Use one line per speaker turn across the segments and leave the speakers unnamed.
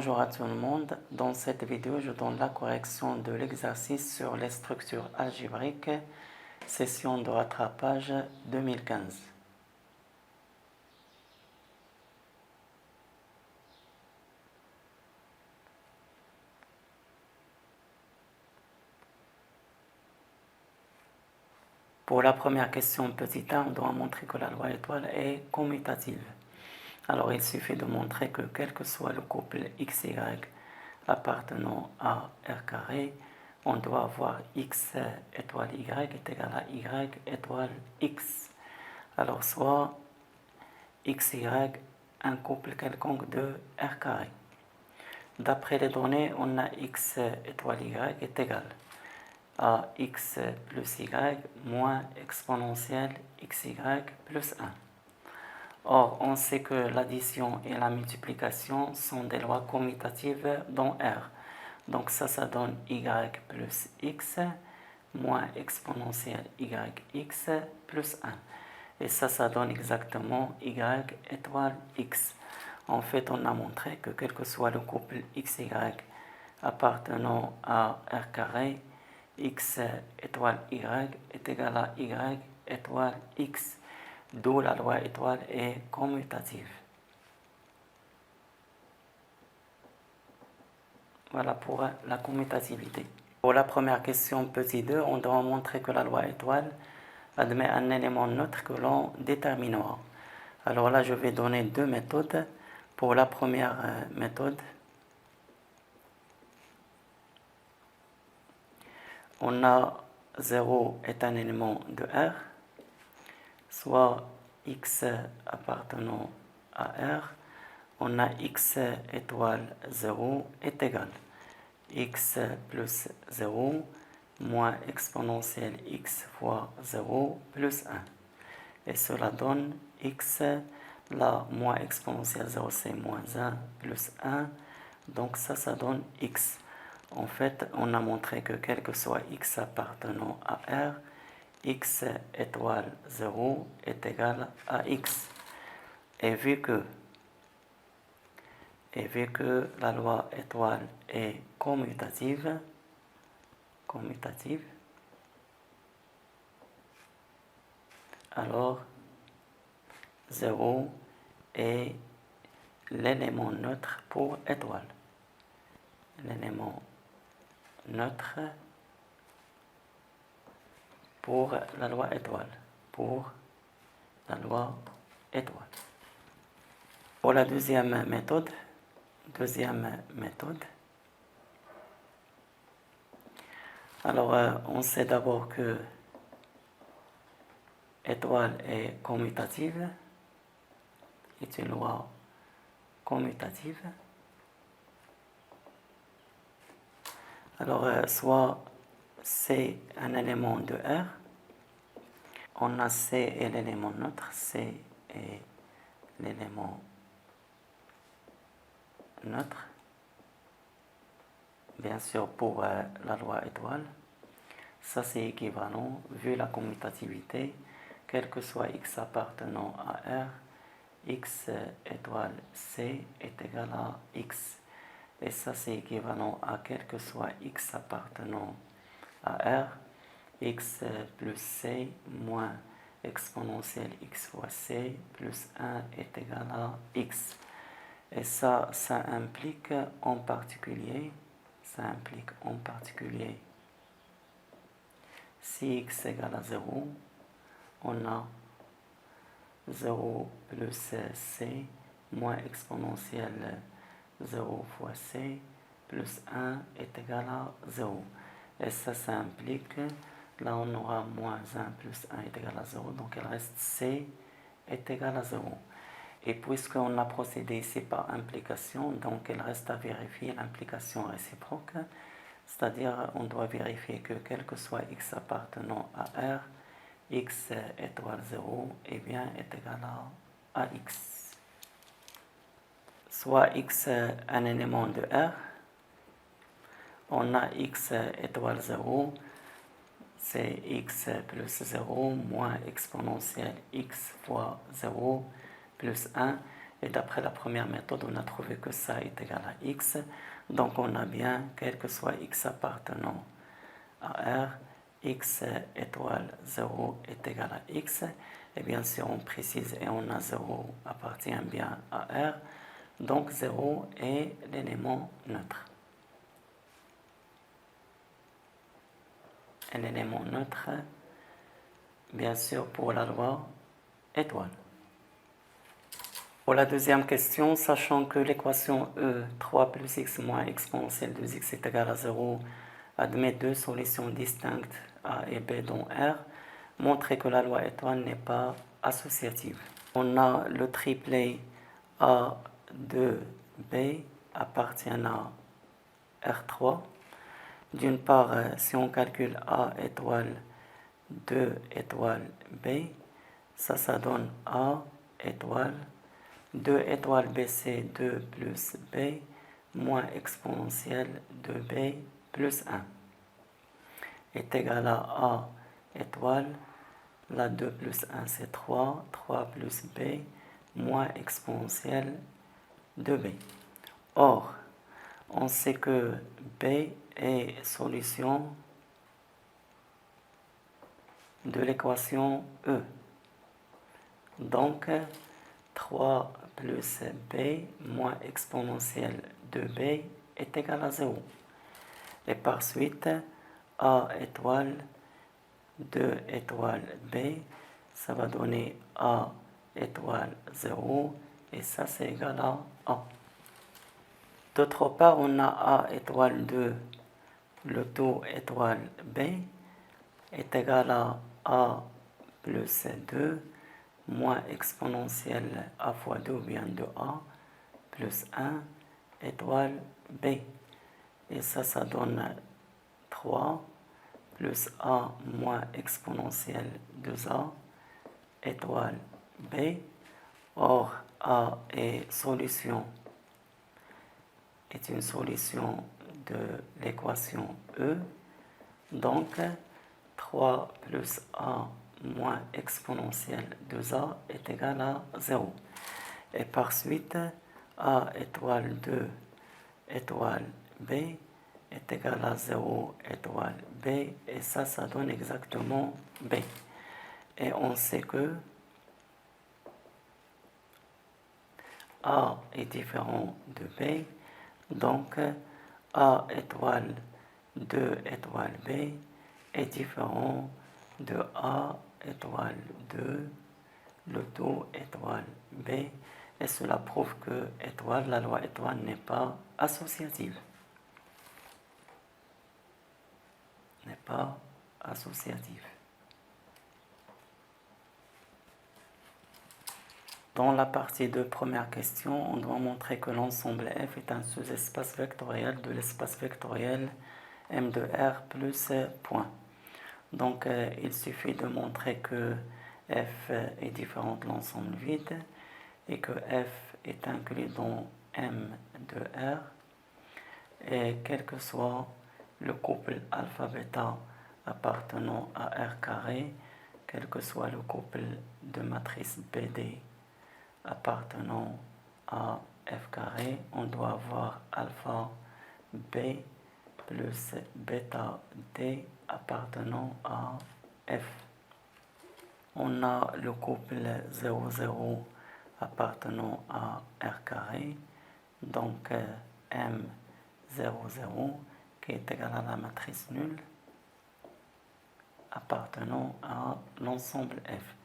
Bonjour à tout le monde. Dans cette vidéo, je donne la correction de l'exercice sur les structures algébriques, session de rattrapage 2015. Pour la première question petit a, on doit montrer que la loi étoile est commutative. Alors il suffit de montrer que quel que soit le couple XY appartenant à R carré, on doit avoir X étoile Y est égal à Y étoile X. Alors soit XY un couple quelconque de R carré. D'après les données, on a X étoile Y est égal à X plus Y moins exponentielle XY plus 1. Or, on sait que l'addition et la multiplication sont des lois commutatives dans R. Donc ça donne Y plus X moins exponentielle YX plus 1. Et ça donne exactement Y étoile X. En fait, on a montré que quel que soit le couple XY appartenant à R carré, X étoile Y est égal à Y étoile X. D'où la loi étoile est commutative. Voilà pour la commutativité. Pour la première question petit 2, on doit montrer que la loi étoile admet un élément neutre que l'on déterminera. Alors là, je vais donner deux méthodes. Pour la première méthode, on a 0 est un élément de R, soit X appartenant à R, on a X étoile 0 est égal X plus 0 moins exponentielle X fois 0 plus 1. Et cela donne X, la moins exponentielle 0 c'est moins 1 plus 1, donc ça donne X. En fait, on a montré que quel que soit X appartenant à R, X étoile 0 est égal à X. Et vu que la loi étoile est commutative, alors 0 est l'élément neutre pour étoile. L'élément neutre pour la loi étoile. Pour la deuxième méthode, alors on sait d'abord que étoile est commutative, est une loi commutative. Alors soit C un élément de R, on a C et l'élément neutre, C est l'élément neutre, bien sûr pour la loi étoile, ça c'est équivalent, vu la commutativité, quel que soit X appartenant à R, X étoile C est égal à X. Et ça c'est équivalent à quel que soit X appartenant à R, X plus C moins exponentielle X fois C plus 1 est égal à X. Et ça implique en particulier, si X égale à 0, on a 0 plus C moins exponentielle 0 fois C plus 1 est égal à 0. Et ça implique, là on aura moins 1 plus 1 est égal à 0, donc il reste C est égal à 0. Et puisqu'on a procédé ici par implication, donc il reste à vérifier l'implication réciproque, c'est-à-dire on doit vérifier que quel que soit X appartenant à R, X étoile 0 est bien est égal à X. Soit X un élément de R, on a X étoile 0, c'est X plus 0 moins exponentielle X fois 0 plus 1. Et d'après la première méthode, on a trouvé que ça est égal à x. Donc on a bien, quel que soit x appartenant à R, x étoile 0 est égal à x. Et bien sûr, on précise et on a 0 appartient bien à R. Donc 0 est l'élément neutre. Un élément neutre, bien sûr, pour la loi étoile. Pour la deuxième question, sachant que l'équation E, 3 plus x moins exponentielle de x est égal à 0, admet deux solutions distinctes A et B dans R, montrez que la loi étoile n'est pas associative. On a le triplet A, 2, B appartient à R3. D'une part, si on calcule A étoile 2 étoile B, ça donne A étoile 2 étoile B, c'est 2 plus B moins exponentielle de B plus 1 est égal à A étoile, la 2 plus 1 c'est 3, 3 plus B moins exponentielle de B. Or, on sait que B est solution de l'équation E. Donc, 3 plus B moins exponentielle de B est égal à 0. Et par suite, A étoile 2 étoile B, ça va donner A étoile 0 et ça c'est égal à A. D'autre part, on a A étoile 2, le tout étoile B est égal à A plus 2 moins exponentielle A fois 2 ou bien 2A plus 1 étoile B. Et ça donne 3 plus A moins exponentielle 2A étoile B. Or, A est une solution de l'équation E. Donc, 3 plus A moins exponentielle 2A est égal à 0. Et par suite, A étoile 2 étoile B est égal à 0 étoile B. Et ça donne exactement B. Et on sait que A est différent de B. Donc, A étoile 2 étoile B est différent de A étoile 2, le tout étoile B, et cela prouve que la loi étoile n'est pas associative. N'est pas associative. Dans la partie de première question, on doit montrer que l'ensemble F est un sous-espace vectoriel de l'espace vectoriel M de R plus point. Donc, il suffit de montrer que F est différent de l'ensemble vide et que F est inclus dans M de R. Et quel que soit le couple alpha-bêta appartenant à R carré, quel que soit le couple de matrice BD appartenant à F carré, on doit avoir alpha B plus bêta D appartenant à F. On a le couple 0, 0 appartenant à R carré, donc M 0, 0 qui est égal à la matrice nulle appartenant à l'ensemble F.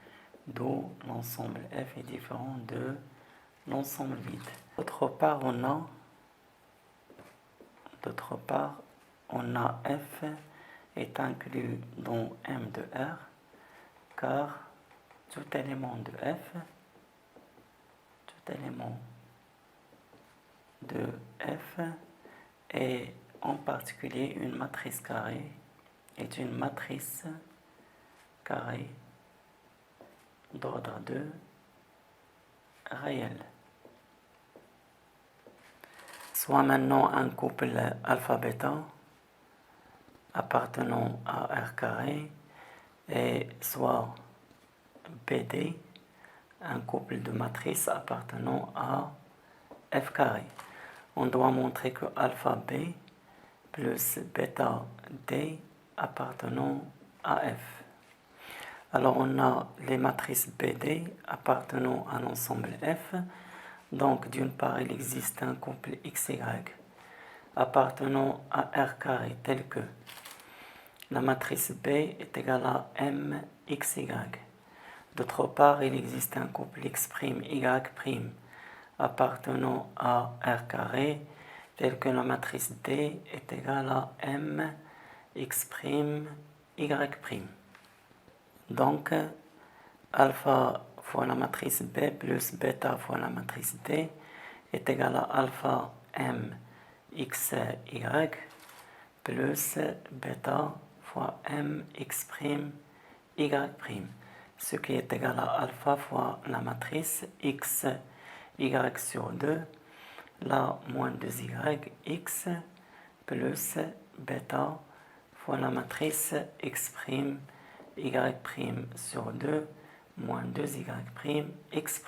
D'où l'ensemble F est différent de l'ensemble vide. D'autre part, on a F est inclus dans M de R, car tout élément de F et en particulier une matrice carrée est une matrice carrée d'ordre 2 réel. Soit maintenant un couple alpha-bêta appartenant à R carré et soit BD un couple de matrices appartenant à f carré. On doit montrer que alpha B plus bêta D appartenant à F. Alors on a les matrices BD appartenant à l'ensemble F. Donc d'une part il existe un couple XY appartenant à R carré tel que la matrice B est égale à MXY. D'autre part il existe un couple X', appartenant à R carré tel que la matrice D est égale à MX', Y'. Donc, alpha fois la matrice B plus bêta fois la matrice D est égal à alpha M x y plus bêta fois M x', Y', ce qui est égal à alpha fois la matrice x, y sur 2, la moins 2y, x, plus bêta fois la matrice x', y' sur 2 moins 2y', x',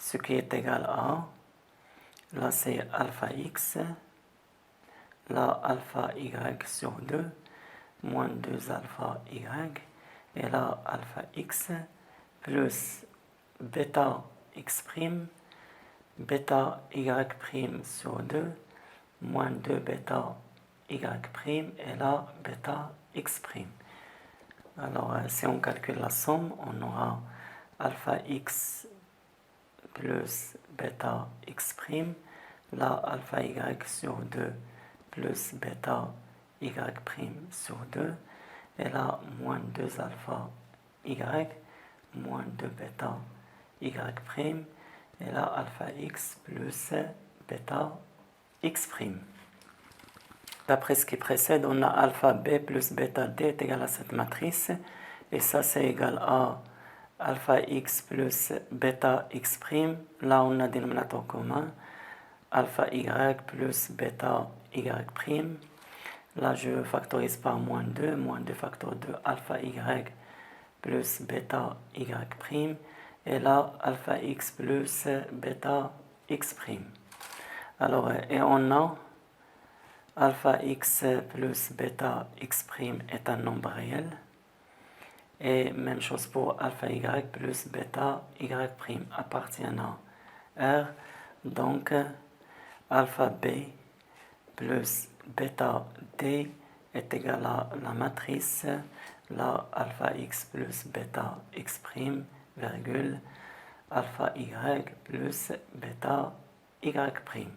ce qui est égal à, là c'est alpha x, là alpha y sur 2 moins 2 alpha y, et là alpha x plus bêta x', bêta y' sur 2 moins 2 bêta y', et là bêta x'. Alors, si on calcule la somme, on aura alpha x plus bêta x', là alpha y sur 2 plus bêta y' sur 2, et là moins 2 alpha y, moins 2 bêta y', et là alpha x plus bêta x'. D'après ce qui précède, on a alpha b plus bêta d est égal à cette matrice, et ça c'est égal à alpha x plus bêta x', là on a dénominateur commun, alpha y plus bêta y', là je factorise par moins 2 facteur 2 alpha y plus bêta y', et là alpha x plus bêta x'. Alors, et on a alpha x plus bêta x' est un nombre réel. Et même chose pour alpha y plus bêta y' appartient à R. Donc, alpha b plus bêta d est égal à la matrice, là alpha x plus bêta x', virgule, alpha y plus bêta y'.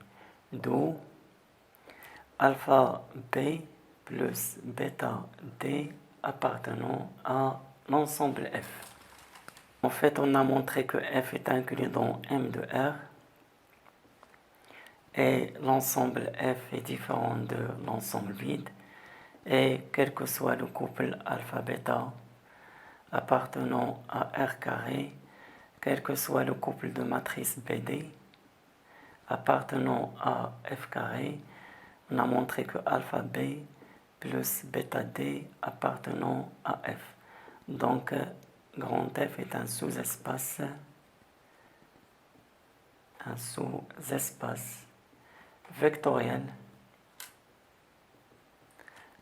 D'où alpha b plus bêta d appartenant à l'ensemble F. En fait, on a montré que F est inclus dans M de R et l'ensemble F est différent de l'ensemble vide, et quel que soit le couple alpha-bêta appartenant à R carré, quel que soit le couple de matrice BD appartenant à F carré, on a montré que alpha b plus bêta d appartenant à F. Donc, grand F est un sous-espace vectoriel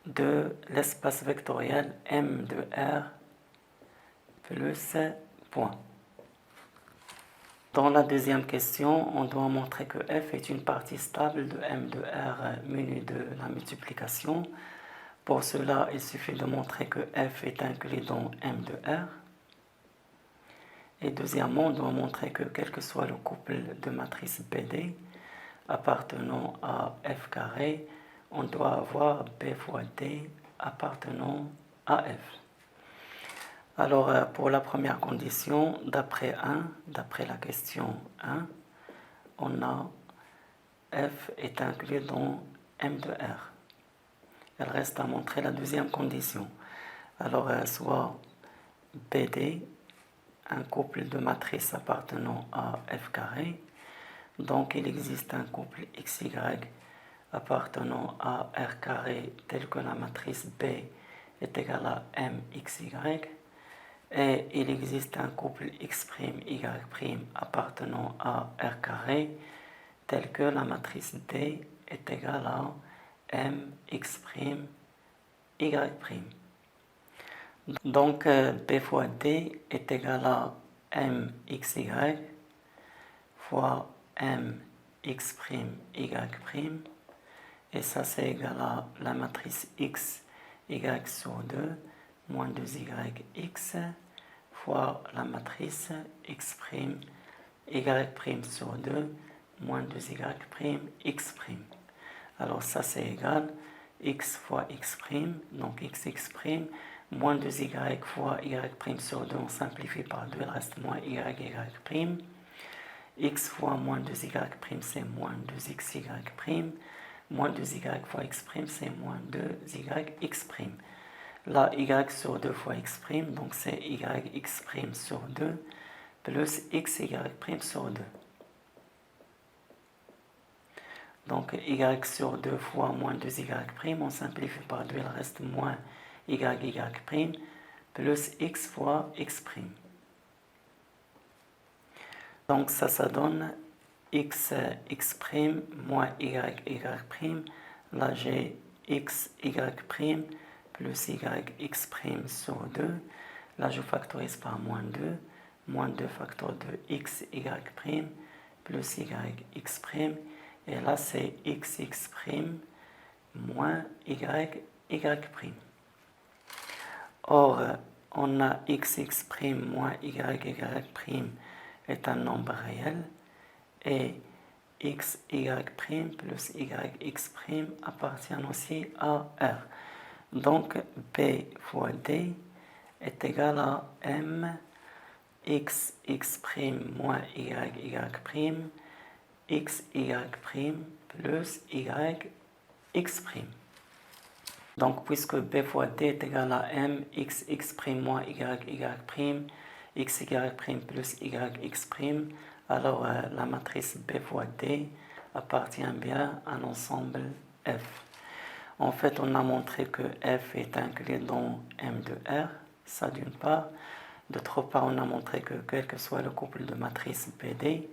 de l'espace vectoriel M de R plus point. Dans la deuxième question, on doit montrer que F est une partie stable de M de R munie de la multiplication. Pour cela, il suffit de montrer que F est inclus dans M de R. Et deuxièmement, on doit montrer que quel que soit le couple de matrices BD appartenant à F carré, on doit avoir B fois D appartenant à F. Alors, pour la première condition, d'après la question 1, on a F est inclus dans M de R. Il reste à montrer la deuxième condition. Alors, soit BD, un couple de matrices appartenant à F carré, donc il existe un couple XY appartenant à R carré tel que la matrice B est égale à MXY, et il existe un couple x', y' appartenant à R carré tel que la matrice D est égale à mx', y'. Donc B fois D est égal à mxy fois mx', y', et ça c'est égal à la matrice x, y sur 2, moins 2yx, fois la matrice x', y' sur 2, moins 2y', x'. Alors ça c'est égal x fois x', donc xx', moins 2y fois y' sur 2, on simplifie par 2, il reste moins y', x fois moins 2y' c'est moins 2xy', moins 2y fois x', c'est moins 2yx'. Là, y sur 2 fois x', donc c'est yx' sur 2, plus xy' sur 2. Donc y sur 2 fois moins 2y', on simplifie par 2, il reste moins y', plus x fois x'. Donc ça donne x' moins y'. Là j'ai xy' plus yx' sur 2. Là je factorise par moins 2. Moins 2 facteur de xy' plus yx'. Et là c'est xx' moins y'. Or, on a xx' moins y' est un nombre réel et xy' plus yx' appartient aussi à R. Donc B fois D est égal à m xx' moins y', xy' plus yx'. Donc puisque B fois D est égal à m xx' moins y', xy' plus yx', alors la matrice B fois D appartient bien à l'ensemble F. En fait, on a montré que F est inclus dans M de R, ça d'une part. D'autre part, on a montré que quel que soit le couple de matrices BD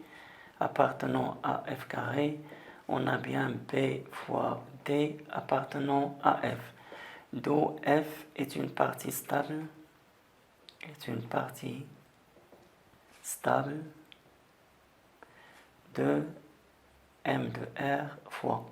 appartenant à F carré, on a bien B fois D appartenant à F. D'où F est une partie stable, de M de R fois